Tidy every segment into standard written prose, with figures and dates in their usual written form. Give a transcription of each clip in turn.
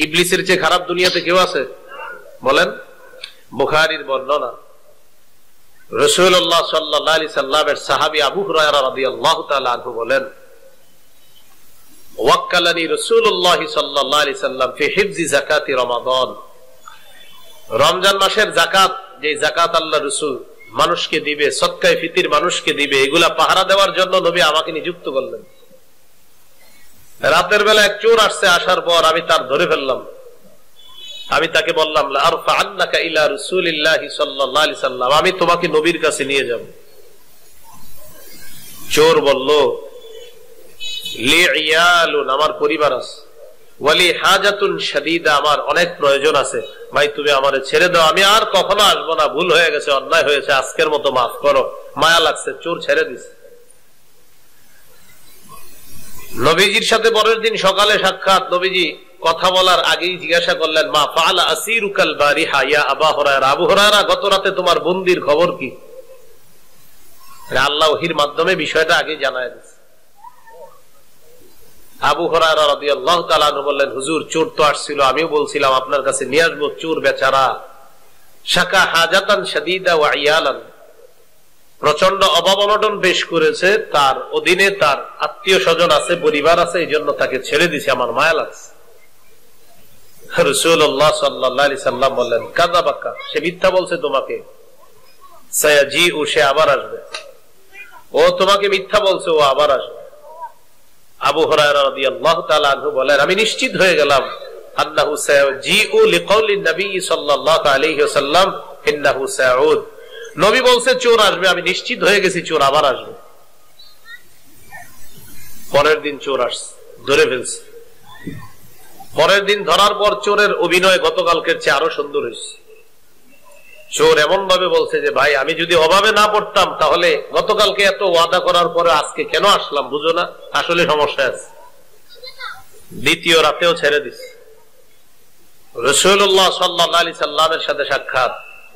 ইবলিসের চেয়ে খারাপ দুনিয়াতে কেউ আছে বলেন? বুখারীর বর্ণনা, রাসূলুল্লাহ সাল্লাল্লাহু আলাইহি সাল্লামের সাহাবী আবু হুরায়রা রাদিয়াল্লাহু তাআলা আনহু বলেন, ওয়াক্কালানি রাসূলুল্লাহ সাল্লাল্লাহু আলাইহি সাল্লাম ফি হিফজি যাকাতি রমাদান। রমজান মাসের যাকাত, যে যাকাত আল্লাহ রাসূল মানুষকে দিবে, সদকায়ে ফিতির মানুষকে দিবে, এগুলা পাহারা দেওয়ার জন্য নবী আমাকে নিযুক্ত করলেন। রাতের বেলা এক চোর আসছে, আসার পর আমি তার ধরে ফেললাম। আমি তাকে বললাম, লা আরফাআন্নাকা ইলা রাসূলিল্লাহি সাল্লাল্লাহু আলাইহি সাল্লাম, আমি তোমাকে নবীর কাছে নিয়ে যাব। চোর বলল, লি ইয়ালুন, আমার পরিবার আছে, ওয়ালি হাজাতুন শাদীদা, আমার অনেক প্রয়োজন আছে, ভাই তুমি আমারে ছেড়ে দাও, আমি আর কখনো আসবো না, ভুল হয়ে গেছে, অন্যায় হয়েছে, আজকের মতো মাফ করো। মায়া লাগছে, চোর ছেড়ে দিছে। নবীজির সাথে পরের দিন সকালে সাক্ষাৎ। নবীজি কথা বলার আগেই জিজ্ঞাসা করলেন, মা ফাআলা আসিরুকাল বারিহা ইয়া আবু হুরায়রা, আবু হুরায়রা গত রাতে তোমার বন্দির খবর কি? আল্লাহ ওহীর মাধ্যমে বিষয়টা আগে জানায় দিয়েছে। আবু হুরায়রা রাদিয়াল্লাহু তাআলা আনহু বললেন, হুজুর চোর তো আসছিল, আমিও বলছিলাম আপনার কাছে নিয়ে আসবো। চোর বেচারা শাকা হাজাতান শাদীদা ওয়া ইয়ালান, প্রচন্ড অভাব অনটন পেশ করেছে, তার অধীনে তার আত্মীয় স্বজন আছে, পরিবার আছে, এই জন্য তাকে ছেড়ে দিছে, আমার মায়া লাগছে। রাসূলুল্লাহ সাল্লাল্লাহু আলাইহি সাল্লাম বললেন, কাযাবাকা, সে মিথ্যা বলছে তোমাকে, সায়াজিউ, সে আবার আসবে, ও তোমাকে মিথ্যা বলছে, ও আবার আসবে। আবু হুরায়রা রাদিয়াল্লাহু তাআলা আনহু বলেন, আমি নিশ্চিত হয়ে গেলাম, আন্নাহু সায়াজিউ লিকাউলিন নবী সাল্লাল্লাহু আলাইহি ওয়াসাল্লাম ইন্নাহু সাউদ, নবী বলছে চোর আসবে, আমি নিশ্চিত হয়ে গেছি চোর আবার আসবে। পরের দিন চোর আসছে, ধরে ফেলছে। পরের দিন ধরার পর চোরের অভিনয় গতকালকের চেয়ে আরো সুন্দর হয়েছে। চোর এমন ভাবে বলছে যে, ভাই আমি যদি অভাবে না পড়তাম তাহলে গতকালকে এত ওয়াদা করার পরে আজকে কেন আসলাম, বুঝো না, আসলে সমস্যা আছে। দ্বিতীয় রাতেও ছেড়ে দিচ্ছে। রাসূলুল্লাহ সাল্লাল্লাহু আলাইহি সাল্লামের সাথে সাক্ষাৎ,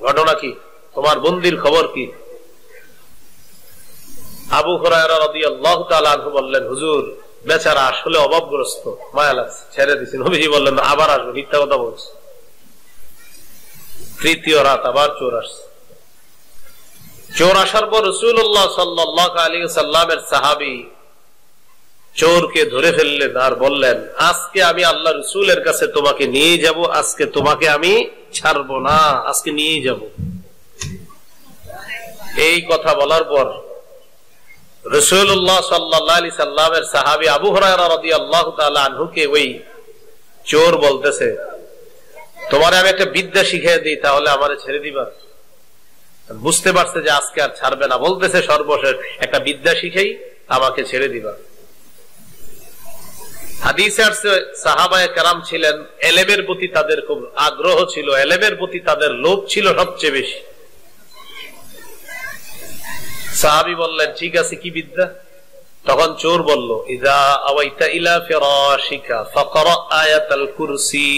ঘটনা কি, তোমার বন্দির খবর কি? আবু হুরায়রা রাদিয়াল্লাহু তাআলা আনহু বললেন, হুজুর বেচারা আসলে অভাবগ্রস্ত, মায়া লাগছে, ছেড়ে দিছি। নবীজি বললেন, আবার আসবে, মিথ্যা কথা বলছে। তৃতীয় রাত আবার চোর আসছে। চোর আসার পর রাসূলুল্লাহ সাল্লাল্লাহু আলাইহি সাল্লামের সাহাবী চোরকে ধরে ফেললেন আর বললেন, আজকে আমি আল্লাহ রাসূলের কাছে তোমাকে নিয়ে যাব, আজকে তোমাকে আমি ছাড়বো না, আজকে নিয়ে যাব। এই কথা বলার পর রাসূলুল্লাহ সাল্লাল্লাহু আলাইহি সাল্লামের সাহাবী আবু হুরায়রা রাদিয়াল্লাহু তাআলা আনহুকে ওই চোর বলতেছে, তোমারে আমি একটা বিদ্যা শিখিয়ে দিই, তাহলে আমারে ছেড়ে দিবা। বুঝতে পারছে যে আজকে আর ছাড়বে না, বলতেছে সর্বশেষ একটা বিদ্যা শিখেই আমাকে ছেড়ে দিবা। হাদিসে আসছে সাহাবায়ে কেরাম ছিলেন, এলেমের প্রতি তাদের খুব আগ্রহ ছিল, এলেমের প্রতি তাদের লোভ ছিল সবচেয়ে বেশি। সাহাবী বললেন, ঠিক আছে, কি বিদ্যা? তখন চোর বলল, ইযা আওয়াইতা ইলা ফিরাশিকা ফাকরা আয়াতাল কুরসি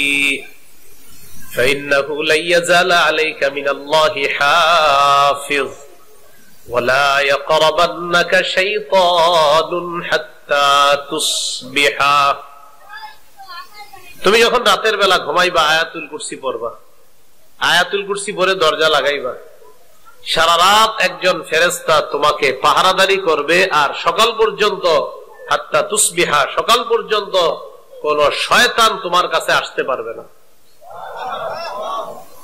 ফাইন্নাহু লা ইয়াজালা আলাইকা মিনাল্লাহি হাফিজ ওয়া লা ইয়াকরাবান্নাকা শাইতানুন হাত্তা তুসবিহা। তুমি যখন রাতের বেলা ঘুমাইবা আয়াতুল কুরসি পড়বা, আয়াতুল কুরসি পড়ে দরজা লাগাইবা, সারা রাত একজন ফেরেশতা তোমাকে পাহারাদারি করবে, আর সকাল পর্যন্ত, হাত্তা তুসবিহা, সকাল পর্যন্ত কোন শয়তান তোমার কাছে আসতে পারবে না।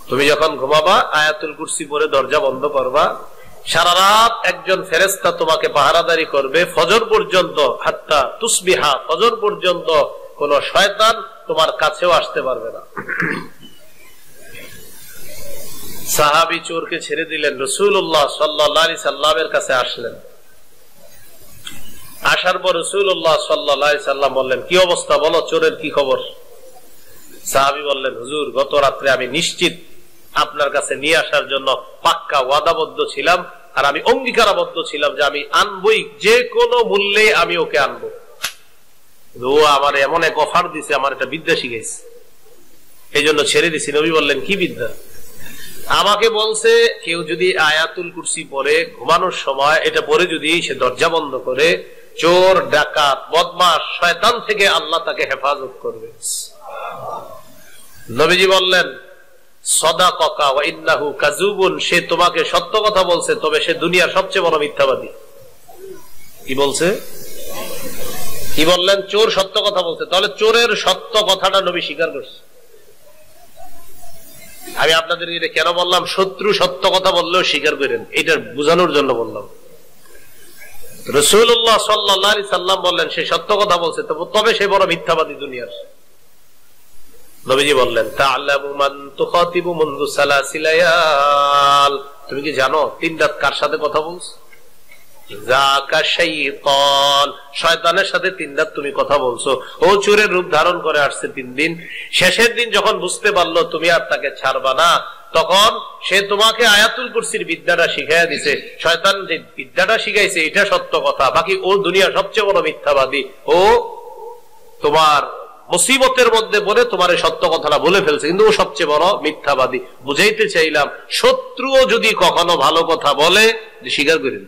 তুমি যখন ঘুমাবা আয়াতুল কুরসি পড়ে দরজা বন্ধ করবা, সারা রাত একজন ফেরেশতা তোমাকে পাহারাদারি করবে, ফজর পর্যন্ত, হাত্তা তুসবিহা, ফজর পর্যন্ত কোন শয়তান তোমার কাছেও আসতে পারবে না। সাহাবী চোরকে ছেড়ে দিলেন, রাসূলুল্লাহ সাল্লাল্লাহু আলাইহি সাল্লামের কাছে আসলেন। আসার পর রাসূলুল্লাহ সাল্লাল্লাহু আলাইহি সাল্লাম বললেন, কি অবস্থা, বলো, চোরের কি খবর? সাহাবী বললেন, হুজুর গত রাত্রে আমি নিশ্চিত আপনার কাছে নিয়ে আসার জন্য পাক্কা ওয়াদাবদ্ধ ছিলাম, আর আমি অঙ্গীকারাবদ্ধ ছিলাম যে আমি আনবই, যে কোনো মূল্যে আমি ওকে আনবো। ও আমার এমন এক অফার দিছে, আমার একটা বিদ্যা শিখাইছে, এই জন্য ছেড়ে দিছি। নবী বললেন, কি বিদ্যা? আমাকে বলছে, কেউ যদি আয়াতুল কুরসি পড়ে ঘুমানোর সময় এটা পড়ে যদি সে দরজা বন্ধ করে, চোর, ডাকাত, বদমাশ, শয়তান থেকে আল্লাহ তাকে হেফাজত করবে। নবীজি বললেন সাদাকাকা ওয়া ইন্নাহু কাযুবুন, সে তোমাকে সত্য কথা বলছে, তবে সে দুনিয়ার সবচেয়ে বড় মিথ্যাবাদী। কি বলছে? কি বললেন? চোর সত্য কথা বলছে, তাহলে চোরের সত্য কথাটা নবী স্বীকার করছে। আমি আপনাদের কেন বললাম শত্রু সত্য কথা বললেও স্বীকার করেন, এটা বোঝানোর জন্য বললাম। রাসূলুল্লাহ সাল্লাল্লাহু আলাইহি সাল্লাম বললেন সে সত্য কথা বলছে, তবে সে বড় মিথ্যাবাদী দুনিয়ার। নবীজি বললেন তা'লামু মান তুখাতিবু মুনযু সালাসিলায়াল, তুমি কি জানো 3 রাত কার সাথে কথা বলছো? যাকা শাইতান, শয়তানের সাথে 3 রাত তুমি কথা বলছো। ও চোরের রূপ ধারণ করে আসছে 3 দিন। শেষের দিন যখন বুঝতে পারলো তুমি আর তাকে ছাড়বা না, তখন সে তোমাকে আয়াতুল কুরসির বিদ্যাটা শিখাইয়া দিছে। শয়তান যে বিদ্যাটা শিখাইছে এটা সত্য কথা, বাকি ও দুনিয়ার সবচেয়ে বড় মিথ্যাবাদী। ও তোমার মুসিবতের মধ্যে পড়ে তোমার এই সত্য কথাটা বলে ফেলছে, কিন্তু ও সবচেয়ে বড় মিথ্যাবাদী। বুঝাইতে চাইলাম শত্রুও যদি কখনো ভালো কথা বলে স্বীকার করেন।